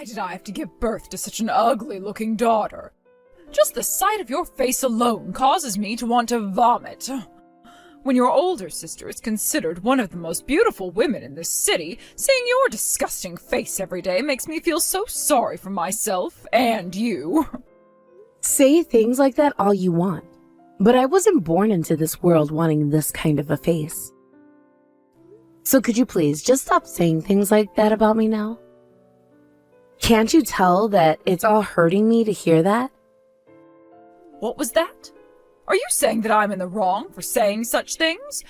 did I have to give birth to such an ugly-looking daughter? Just the sight of your face alone causes me to want to vomit. When your older sister is considered one of the most beautiful women in this city, seeing your disgusting face every day makes me feel so sorry for myself and you. Say things like that all you want, but I wasn't born into this world wanting this kind of a face. So could you please just stop saying things like that about me now? Can't you tell that it's all hurting me to hear that? What was that? Are you saying that I'm in the wrong for saying such things?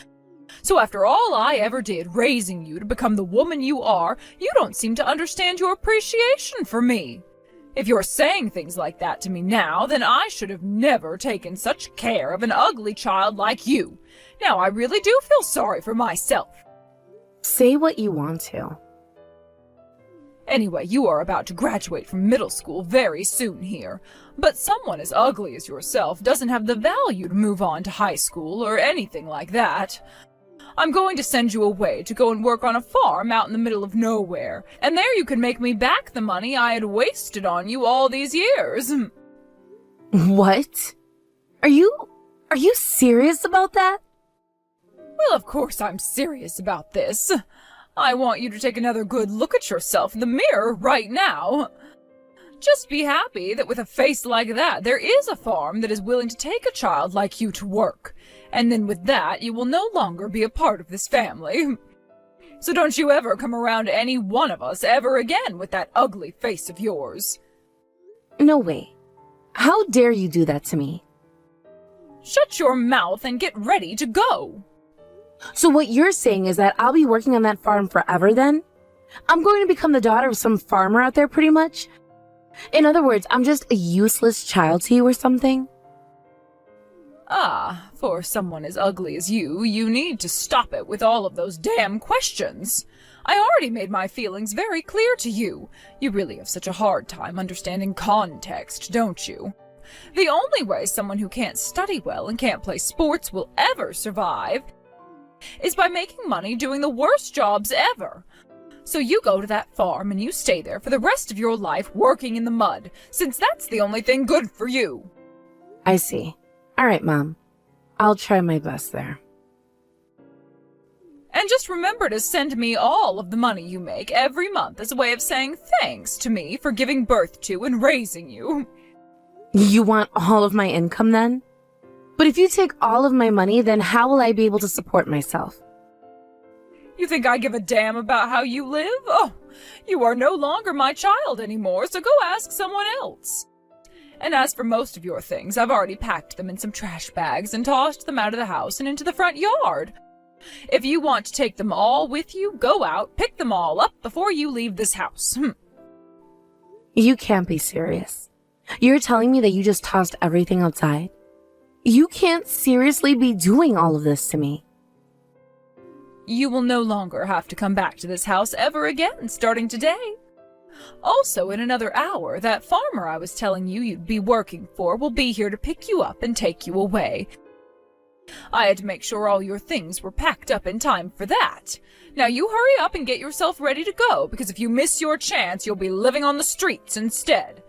So after all I ever did raising you to become the woman you are, you don't seem to understand your appreciation for me. If you're saying things like that to me now, then I should have never taken such care of an ugly child like you. Now I really do feel sorry for myself. Say what you want to. Anyway, you are about to graduate from middle school very soon here, but someone as ugly as yourself doesn't have the value to move on to high school or anything like that. I'm going to send you away to go and work on a farm out in the middle of nowhere, and there you can make me back the money I had wasted on you all these years. What? Are you serious about that? Well, of course I'm serious about this. I want you to take another good look at yourself in the mirror right now. Just be happy that with a face like that, there is a farm that is willing to take a child like you to work. And then with that, you will no longer be a part of this family. So don't you ever come around any one of us ever again with that ugly face of yours. No way. How dare you do that to me? Shut your mouth and get ready to go. So what you're saying is that I'll be working on that farm forever then? I'm going to become the daughter of some farmer out there pretty much? In other words, I'm just a useless child to you or something? Ah, for someone as ugly as you need to stop it with all of those damn questions. I already made my feelings very clear to you. You really have such a hard time understanding context, don't you? The only way someone who can't study well and can't play sports will ever survive is by making money doing the worst jobs ever. So you go to that farm and you stay there for the rest of your life working in the mud, since that's the only thing good for you. I see. All right, Mom. I'll try my best there. And just remember to send me all of the money you make every month as a way of saying thanks to me for giving birth to and raising you. You want all of my income then? But if you take all of my money, then how will I be able to support myself? You think I give a damn about how you live? Oh, you are no longer my child anymore, so go ask someone else. And as for most of your things, I've already packed them in some trash bags and tossed them out of the house and into the front yard. If you want to take them all with you, go out, pick them all up before you leave this house. You can't be serious. You're telling me that you just tossed everything outside? You can't seriously be doing all of this to me. You will no longer have to come back to this house ever again, starting today. Also, in another hour, that farmer I was telling you you'd be working for will be here to pick you up and take you away. I had to make sure all your things were packed up in time for that. Now you hurry up and get yourself ready to go, because if you miss your chance, you'll be living on the streets instead.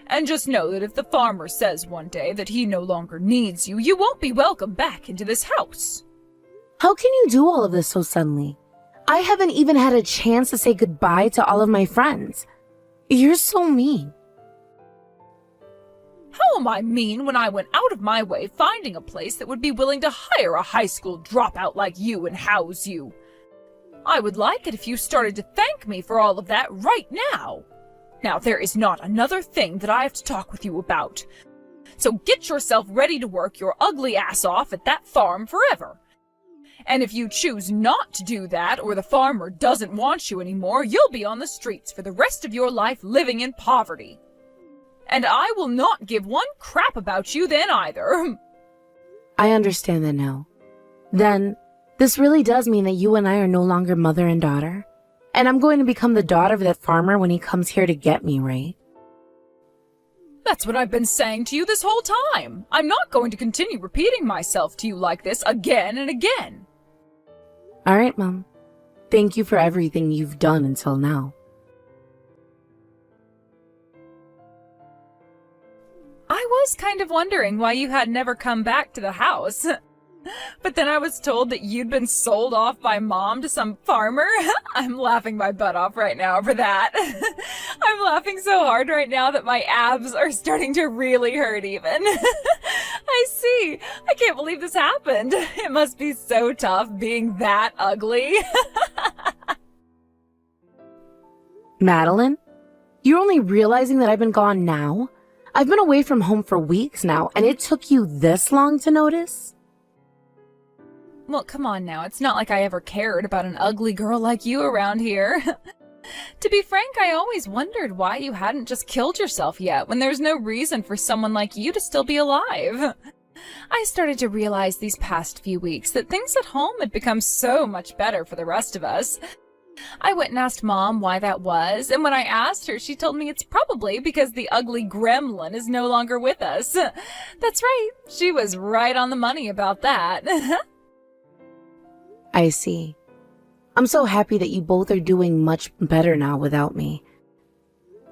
And just know that if the farmer says one day that he no longer needs you, you won't be welcome back into this house. How can you do all of this so suddenly? I haven't even had a chance to say goodbye to all of my friends. You're so mean. How am I mean when I went out of my way finding a place that would be willing to hire a high school dropout like you and house you? I would like it if you started to thank me for all of that right now. Now, there is not another thing that I have to talk with you about. So get yourself ready to work your ugly ass off at that farm forever. And if you choose not to do that, or the farmer doesn't want you anymore, you'll be on the streets for the rest of your life living in poverty. And I will not give one crap about you then either. I understand that now. Then, this really does mean that you and I are no longer mother and daughter? And I'm going to become the daughter of that farmer when he comes here to get me, right? That's what I've been saying to you this whole time. I'm not going to continue repeating myself to you like this again and again. All right, Mom. Thank you for everything you've done until now. I was kind of wondering why you had never come back to the house. But then I was told that you'd been sold off by Mom to some farmer. I'm laughing my butt off right now over that. I'm laughing so hard right now that my abs are starting to really hurt even. I see. I can't believe this happened. It must be so tough being that ugly. Madeline, you're only realizing that I've been gone now? I've been away from home for weeks now, and it took you this long to notice? Well, come on now. It's not like I ever cared about an ugly girl like you around here. To be frank, I always wondered why you hadn't just killed yourself yet when there's no reason for someone like you to still be alive. I started to realize these past few weeks that things at home had become so much better for the rest of us. I went and asked Mom why that was, and when I asked her, she told me it's probably because the ugly gremlin is no longer with us. That's right. She was right on the money about that. I see. I'm so happy that you both are doing much better now without me.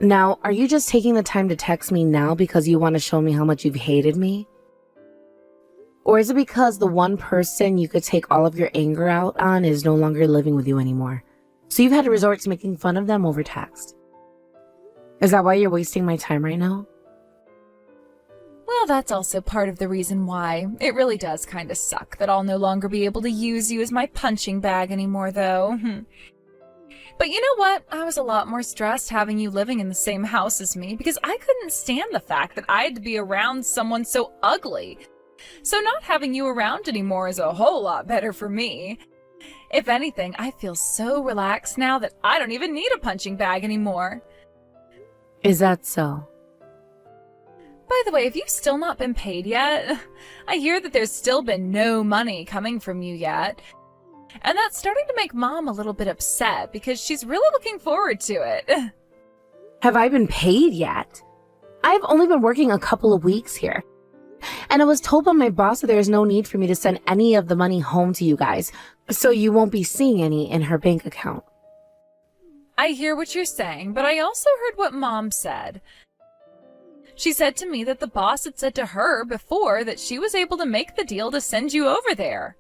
Now, are you just taking the time to text me now because you want to show me how much you've hated me? Or is it because the one person you could take all of your anger out on is no longer living with you anymore? So you've had to resort to making fun of them over text. Is that why you're wasting my time right now? Well, that's also part of the reason why. It really does kind of suck that I'll no longer be able to use you as my punching bag anymore, though. But you know what? I was a lot more stressed having you living in the same house as me because I couldn't stand the fact that I had to be around someone so ugly. So not having you around anymore is a whole lot better for me. If anything, I feel so relaxed now that I don't even need a punching bag anymore. Is that so? By the way, have you still not been paid yet? I hear that there's still been no money coming from you yet. And that's starting to make Mom a little bit upset because she's really looking forward to it. Have I been paid yet? I've only been working a couple of weeks here. And I was told by my boss that there's no need for me to send any of the money home to you guys, so you won't be seeing any in her bank account. I hear what you're saying, but I also heard what Mom said. She said to me that the boss had said to her before that she was able to make the deal to send you over there.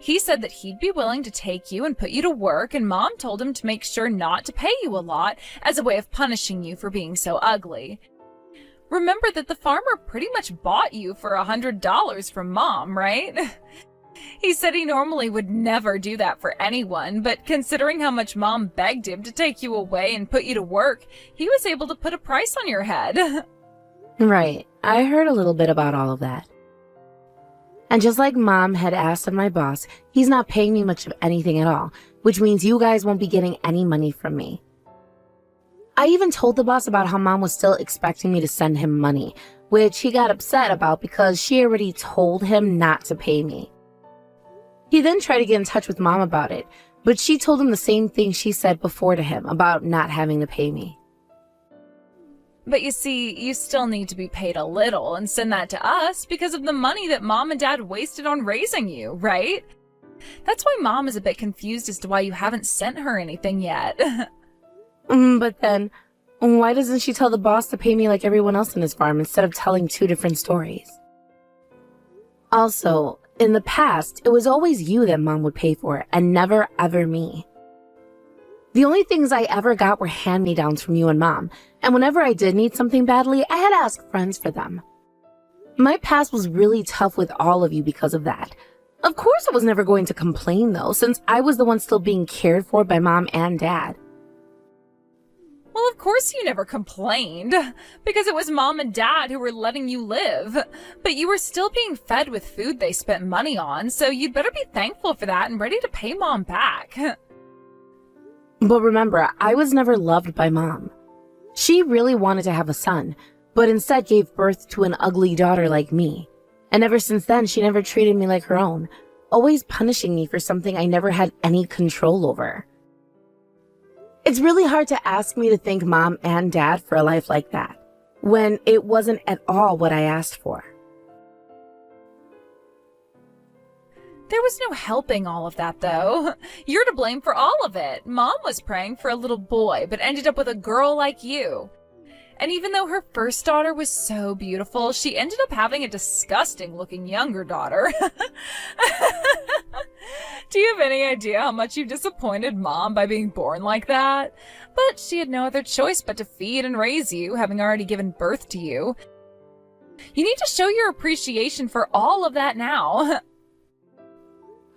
He said that he'd be willing to take you and put you to work, and Mom told him to make sure not to pay you a lot as a way of punishing you for being so ugly. Remember that the farmer pretty much bought you for $100 from Mom, right? He said he normally would never do that for anyone, but considering how much Mom begged him to take you away and put you to work, he was able to put a price on your head. Right. I heard a little bit about all of that. And just like Mom had asked of my boss, he's not paying me much of anything at all, which means you guys won't be getting any money from me. I even told the boss about how Mom was still expecting me to send him money, which he got upset about because she already told him not to pay me. He then tried to get in touch with Mom about it, but she told him the same thing she said before to him about not having to pay me. But you see, you still need to be paid a little and send that to us because of the money that Mom and Dad wasted on raising you, right? That's why Mom is a bit confused as to why you haven't sent her anything yet. But then, why doesn't she tell the boss to pay me like everyone else in his farm instead of telling two different stories? Also, in the past, it was always you that Mom would pay for and never ever me. The only things I ever got were hand-me-downs from you and Mom, and whenever I did need something badly, I had to ask friends for them. My past was really tough with all of you because of that. Of course I was never going to complain though, since I was the one still being cared for by Mom and Dad. Well, of course you never complained, because it was Mom and Dad who were letting you live. But you were still being fed with food they spent money on, so you'd better be thankful for that and ready to pay Mom back. But remember, I was never loved by Mom. She really wanted to have a son, but instead gave birth to an ugly daughter like me. And ever since then, she never treated me like her own, always punishing me for something I never had any control over. It's really hard to ask me to thank Mom and Dad for a life like that, when it wasn't at all what I asked for. There was no helping all of that, though. You're to blame for all of it. Mom was praying for a little boy, but ended up with a girl like you. And even though her first daughter was so beautiful, she ended up having a disgusting-looking younger daughter. Do you have any idea how much you disappointed Mom by being born like that? But she had no other choice but to feed and raise you, having already given birth to you. You need to show your appreciation for all of that now.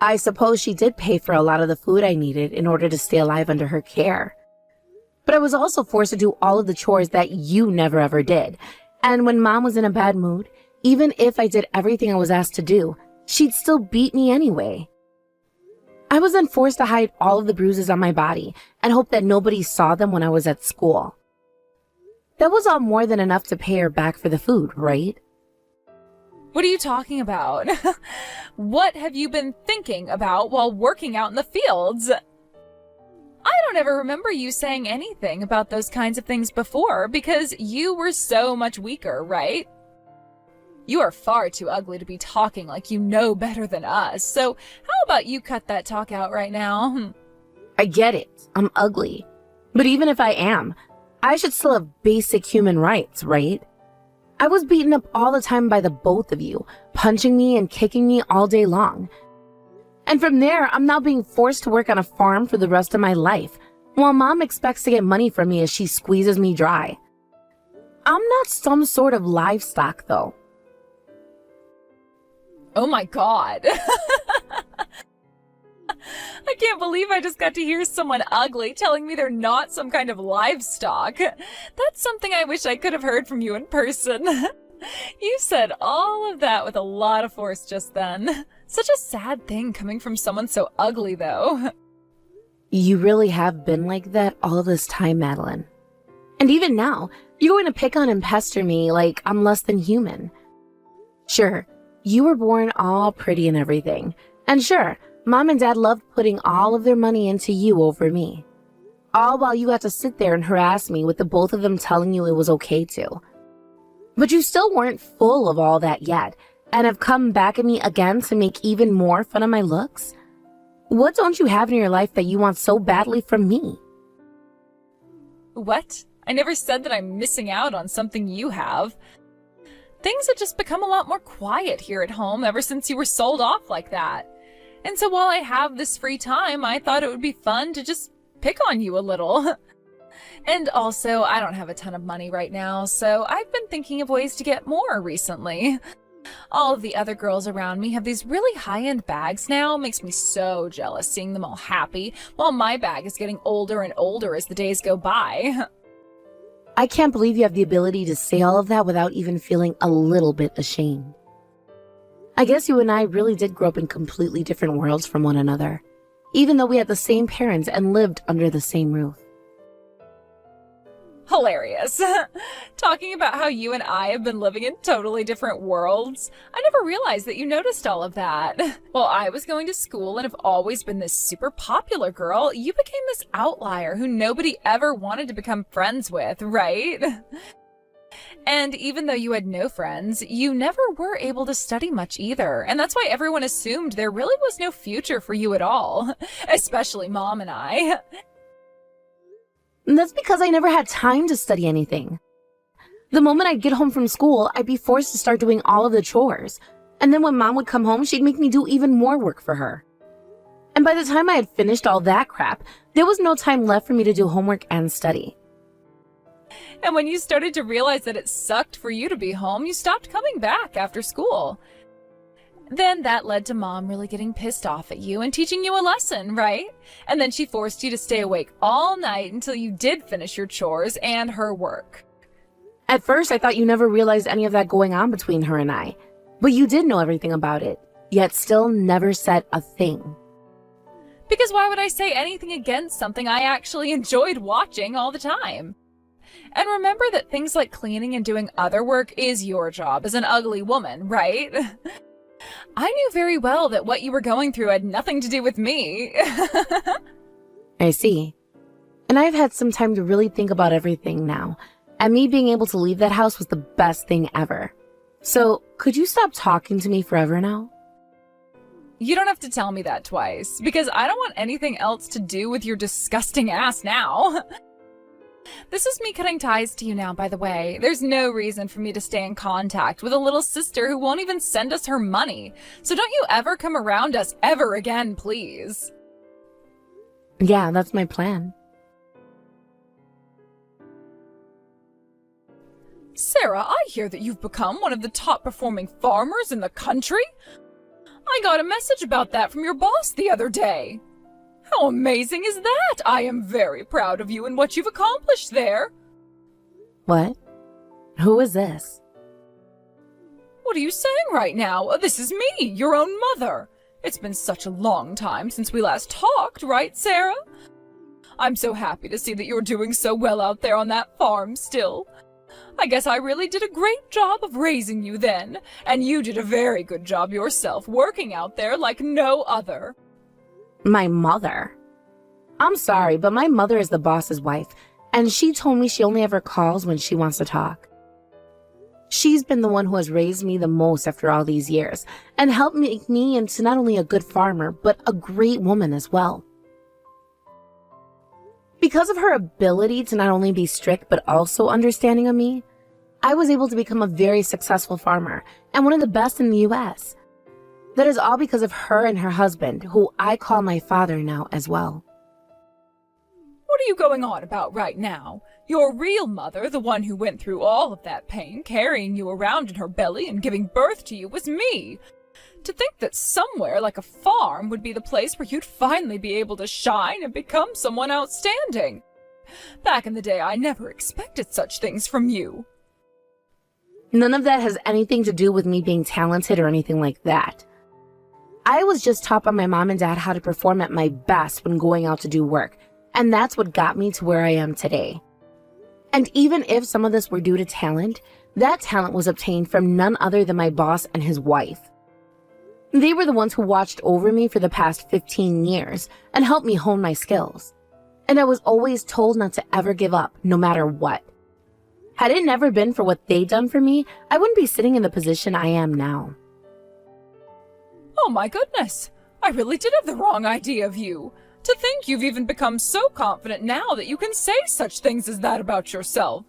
I suppose she did pay for a lot of the food I needed in order to stay alive under her care. But I was also forced to do all of the chores that you never ever did. And when Mom was in a bad mood, even if I did everything I was asked to do, she'd still beat me anyway. I was then forced to hide all of the bruises on my body and hope that nobody saw them when I was at school. That was all more than enough to pay her back for the food, right? What are you talking about? What have you been thinking about while working out in the fields? I don't ever remember you saying anything about those kinds of things before because you were so much weaker, right? You are far too ugly to be talking like you know better than us, so how about you cut that talk out right now? I get it. I'm ugly. But even if I am, I should still have basic human rights, right? I was beaten up all the time by the both of you, punching me and kicking me all day long. And from there, I'm now being forced to work on a farm for the rest of my life, while Mom expects to get money from me as she squeezes me dry. I'm not some sort of livestock, though. Oh my God. I can't believe I just got to hear someone ugly telling me they're not some kind of livestock. That's something I wish I could have heard from you in person. You said all of that with a lot of force just then. Such a sad thing coming from someone so ugly, though. You really have been like that all of this time, Madeline. And even now, you're going to pick on and pester me like I'm less than human. Sure, you were born all pretty and everything. And sure, Mom and Dad loved putting all of their money into you over me. All while you had to sit there and harass me with the both of them telling you it was okay to. But you still weren't full of all that yet, and have come back at me again to make even more fun of my looks? What don't you have in your life that you want so badly from me? What? I never said that I'm missing out on something you have. Things have just become a lot more quiet here at home ever since you were sold off like that. And so while I have this free time, I thought it would be fun to just pick on you a little. And also, I don't have a ton of money right now, so I've been thinking of ways to get more recently. All of the other girls around me have these really high-end bags now. Makes me so jealous seeing them all happy, while my bag is getting older and older as the days go by. I can't believe you have the ability to say all of that without even feeling a little bit ashamed. I guess you and I really did grow up in completely different worlds from one another, even though we had the same parents and lived under the same roof. Hilarious. Talking about how you and I have been living in totally different worlds. I never realized that you noticed all of that. While I was going to school and have always been this super popular girl, you became this outlier who nobody ever wanted to become friends with, right? And even though you had no friends, you never were able to study much either. And that's why everyone assumed there really was no future for you at all. Especially Mom and I. That's because I never had time to study anything. The moment I'd get home from school, I'd be forced to start doing all of the chores. And then when Mom would come home, she'd make me do even more work for her. And by the time I had finished all that crap, there was no time left for me to do homework and study. And when you started to realize that it sucked for you to be home, you stopped coming back after school. Then that led to Mom really getting pissed off at you and teaching you a lesson, right? And then she forced you to stay awake all night until you did finish your chores and her work. At first, I thought you never realized any of that going on between her and I. But you did know everything about it, yet still never said a thing. Because why would I say anything against something I actually enjoyed watching all the time? And remember that things like cleaning and doing other work is your job as an ugly woman, right? I knew very well that what you were going through had nothing to do with me. I see. And I've had some time to really think about everything now, and me being able to leave that house was the best thing ever. So, could you stop talking to me forever now? You don't have to tell me that twice, because I don't want anything else to do with your disgusting ass now. This is me cutting ties to you now, by the way. There's no reason for me to stay in contact with a little sister who won't even send us her money. So don't you ever come around us ever again, please. Yeah, that's my plan. Sarah, I hear that you've become one of the top performing farmers in the country. I got a message about that from your boss the other day. How amazing is that? I am very proud of you and what you've accomplished there. What? Who is this? What are you saying right now? This is me, your own mother. It's been such a long time since we last talked, right, Sarah? I'm so happy to see that you're doing so well out there on that farm still. I guess I really did a great job of raising you then, and you did a very good job yourself working out there like no other. My mother? I'm sorry, but my mother is the boss's wife, and she told me she only ever calls when she wants to talk. She's been the one who has raised me the most after all these years, and helped make me into not only a good farmer, but a great woman as well. Because of her ability to not only be strict, but also understanding of me, I was able to become a very successful farmer, and one of the best in the U.S. That is all because of her and her husband, who I call my father now as well. What are you going on about right now? Your real mother, the one who went through all of that pain, carrying you around in her belly and giving birth to you, was me. To think that somewhere like a farm would be the place where you'd finally be able to shine and become someone outstanding. Back in the day, I never expected such things from you. None of that has anything to do with me being talented or anything like that. I was just taught by my mom and dad how to perform at my best when going out to do work, and that's what got me to where I am today. And even if some of this were due to talent, that talent was obtained from none other than my boss and his wife. They were the ones who watched over me for the past 15 years and helped me hone my skills. And I was always told not to ever give up, no matter what. Had it never been for what they'd done for me, I wouldn't be sitting in the position I am now. Oh my goodness! I really did have the wrong idea of you. To think you've even become so confident now that you can say such things as that about yourself.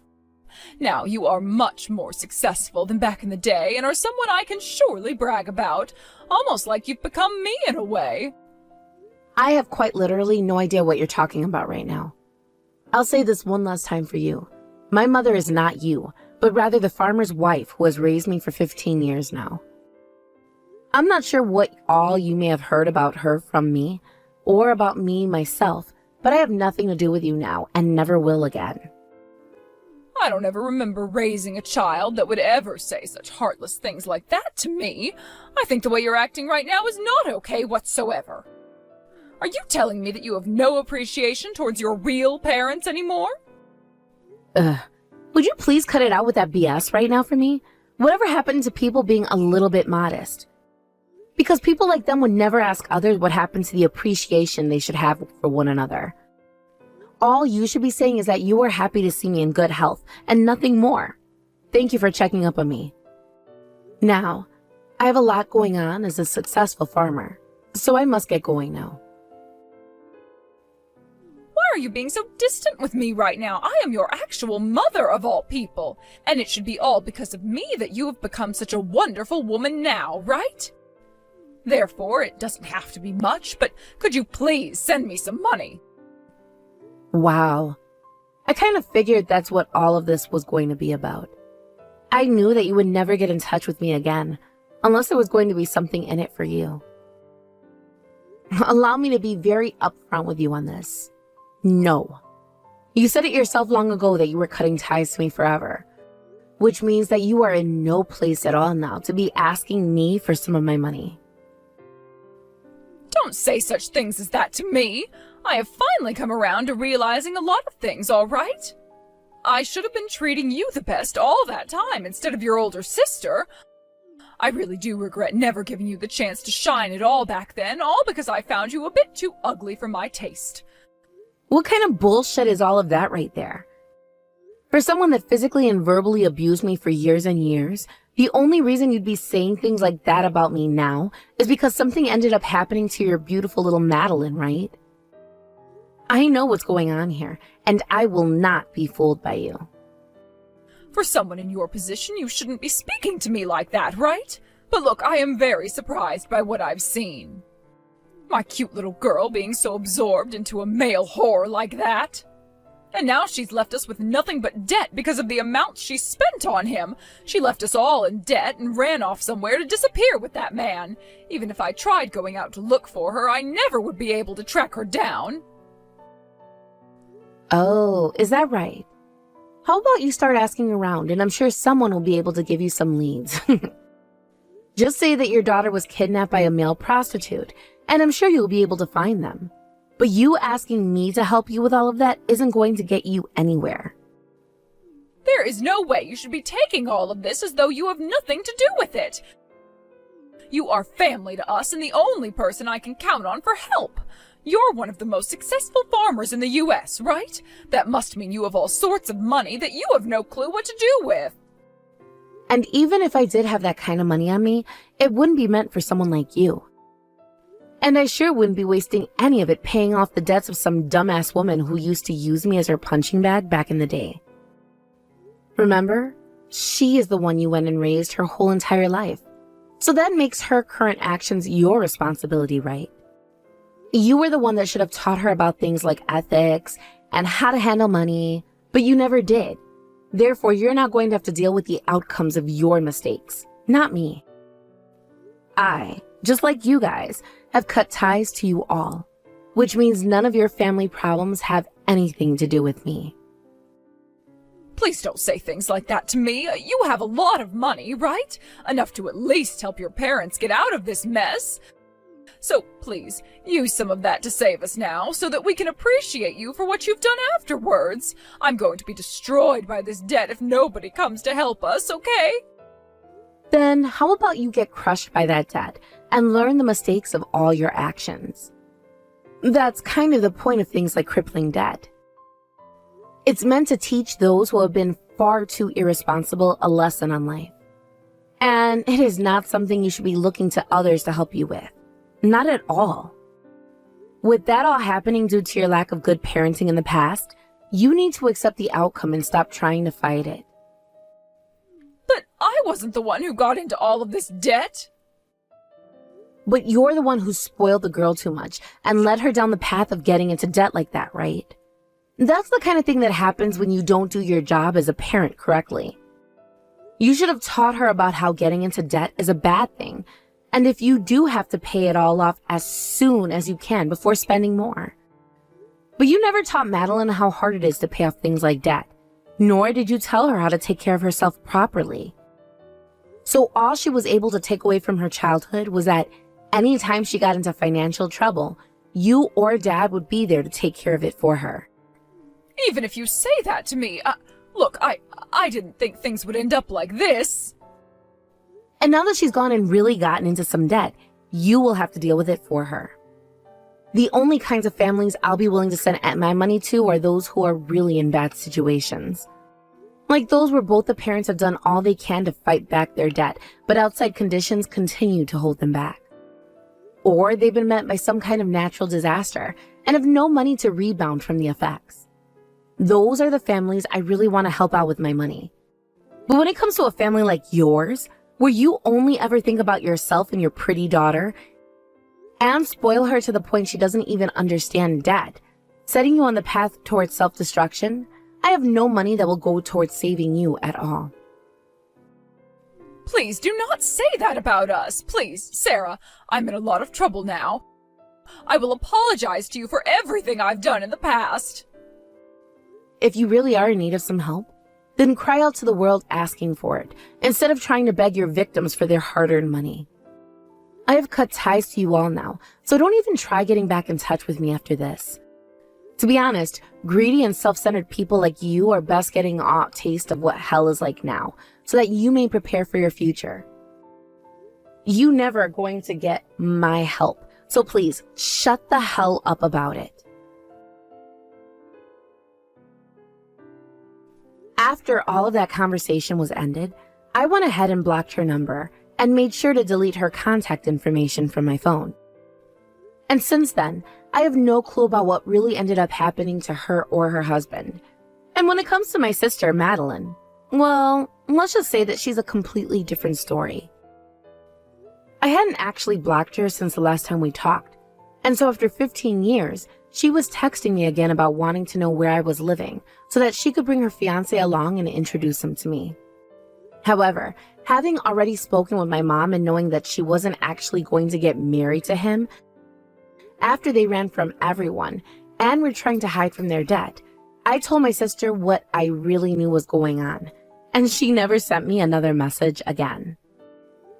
Now, you are much more successful than back in the day and are someone I can surely brag about, almost like you've become me in a way. I have quite literally no idea what you're talking about right now. I'll say this one last time for you. My mother is not you, but rather the farmer's wife who has raised me for 15 years now. I'm not sure what all you may have heard about her from me, or about me myself, but I have nothing to do with you now and never will again. I don't ever remember raising a child that would ever say such heartless things like that to me. I think the way you're acting right now is not okay whatsoever. Are you telling me that you have no appreciation towards your real parents anymore? Would you please cut it out with that BS right now for me? Whatever happened to people being a little bit modest? Because people like them would never ask others what happened to the appreciation they should have for one another. All you should be saying is that you are happy to see me in good health and nothing more. Thank you for checking up on me. Now, I have a lot going on as a successful farmer, so I must get going now. Why are you being so distant with me right now? I am your actual mother of all people, and it should be all because of me that you have become such a wonderful woman now, right? Therefore, it doesn't have to be much, but could you please send me some money? Wow. I kind of figured that's what all of this was going to be about. I knew that you would never get in touch with me again, unless there was going to be something in it for you. Allow me to be very upfront with you on this. No. You said it yourself long ago that you were cutting ties to me forever, which means that you are in no place at all now to be asking me for some of my money. Don't say such things as that to me. I have finally come around to realizing a lot of things, all right? I should have been treating you the best all that time instead of your older sister. I really do regret never giving you the chance to shine at all back then, all because I found you a bit too ugly for my taste. What kind of bullshit is all of that right there? For someone that physically and verbally abused me for years and years, the only reason you'd be saying things like that about me now is because something ended up happening to your beautiful little Madeline, right? I know what's going on here, and I will not be fooled by you. For someone in your position, you shouldn't be speaking to me like that, right? But look, I am very surprised by what I've seen. My cute little girl being so absorbed into a male whore like that. And now she's left us with nothing but debt because of the amount she spent on him. She left us all in debt and ran off somewhere to disappear with that man. Even if I tried going out to look for her, I never would be able to track her down. Oh, is that right? How about you start asking around, and I'm sure someone will be able to give you some leads. Just say that your daughter was kidnapped by a male prostitute, and I'm sure you'll be able to find them. But you asking me to help you with all of that isn't going to get you anywhere. There is no way you should be taking all of this as though you have nothing to do with it. You are family to us and the only person I can count on for help. You're one of the most successful farmers in the U.S., right? That must mean you have all sorts of money that you have no clue what to do with. And even if I did have that kind of money on me, it wouldn't be meant for someone like you. And I sure wouldn't be wasting any of it paying off the debts of some dumbass woman who used to use me as her punching bag back in the day. Remember? She is the one you went and raised her whole entire life. So that makes her current actions your responsibility, right? You were the one that should have taught her about things like ethics and how to handle money, but you never did. Therefore, you're not going to have to deal with the outcomes of your mistakes, not me. I, just like you guys, have cut ties to you all, which means none of your family problems have anything to do with me. Please don't say things like that to me. You have a lot of money, right? Enough to at least help your parents get out of this mess. So please, use some of that to save us now so that we can appreciate you for what you've done afterwards. I'm going to be destroyed by this debt if nobody comes to help us, okay? Then how about you get crushed by that debt and learn the mistakes of all your actions? That's kind of the point of things like crippling debt. It's meant to teach those who have been far too irresponsible a lesson on life. And it is not something you should be looking to others to help you with. Not at all. With that all happening due to your lack of good parenting in the past, you need to accept the outcome and stop trying to fight it. But I wasn't the one who got into all of this debt. But you're the one who spoiled the girl too much and led her down the path of getting into debt like that, right? That's the kind of thing that happens when you don't do your job as a parent correctly. You should have taught her about how getting into debt is a bad thing, and if you do have to pay it all off as soon as you can before spending more. But you never taught Madeline how hard it is to pay off things like debt, nor did you tell her how to take care of herself properly. So all she was able to take away from her childhood was that anytime she got into financial trouble, you or Dad would be there to take care of it for her. Even if you say that to me, look, I didn't think things would end up like this. And now that she's gone and really gotten into some debt, you will have to deal with it for her. The only kinds of families I'll be willing to send my money to are those who are really in bad situations. Like those where both the parents have done all they can to fight back their debt, but outside conditions continue to hold them back. Or they've been met by some kind of natural disaster and have no money to rebound from the effects. Those are the families I really want to help out with my money. But when it comes to a family like yours, where you only ever think about yourself and your pretty daughter, and spoil her to the point she doesn't even understand debt, setting you on the path towards self-destruction, I have no money that will go towards saving you at all. Please do not say that about us. Please, Sarah, I'm in a lot of trouble now. I will apologize to you for everything I've done in the past. If you really are in need of some help, then cry out to the world asking for it, instead of trying to beg your victims for their hard-earned money. I have cut ties to you all now, so don't even try getting back in touch with me after this. To be honest, greedy and self-centered people like you are best getting a taste of what hell is like now, so that you may prepare for your future. You never are going to get my help, so please shut the hell up about it. After all of that conversation was ended, I went ahead and blocked her number and made sure to delete her contact information from my phone. And since then, I have no clue about what really ended up happening to her or her husband. And when it comes to my sister, Madeline, well, let's just say that she's a completely different story. I hadn't actually blocked her since the last time we talked, and so after 15 years, she was texting me again about wanting to know where I was living so that she could bring her fiancé along and introduce him to me. However, having already spoken with my mom and knowing that she wasn't actually going to get married to him, after they ran from everyone and were trying to hide from their debt, I told my sister what I really knew was going on, and she never sent me another message again.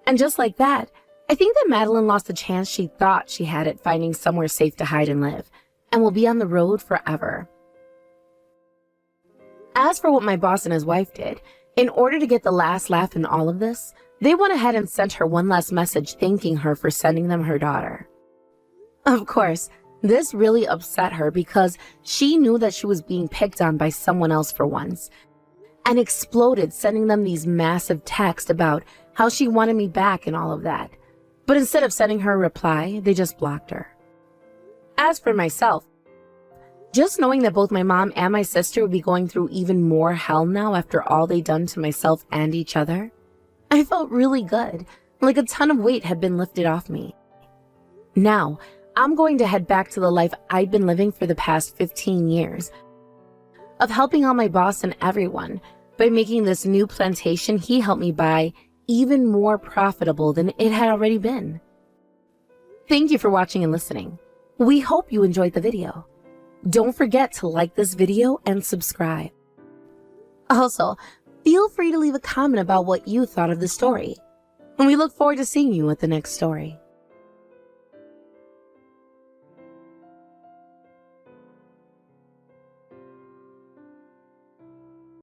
And just like that, I think that Madeline lost the chance she thought she had at finding somewhere safe to hide and live, and will be on the road forever. As for what my boss and his wife did, in order to get the last laugh in all of this, they went ahead and sent her one last message thanking her for sending them her daughter. Of course, this really upset her because she knew that she was being picked on by someone else for once, and exploded sending them these massive texts about how she wanted me back and all of that. But instead of sending her a reply, they just blocked her. As for myself, just knowing that both my mom and my sister would be going through even more hell now after all they'd done to myself and each other, I felt really good, like a ton of weight had been lifted off me. Now, I'm going to head back to the life I'd been living for the past 15 years, of helping out my boss and everyone by making this new plantation he helped me buy even more profitable than it had already been. Thank you for watching and listening. We hope you enjoyed the video. Don't forget to like this video and subscribe. Also, feel free to leave a comment about what you thought of the story. And we look forward to seeing you at the next story.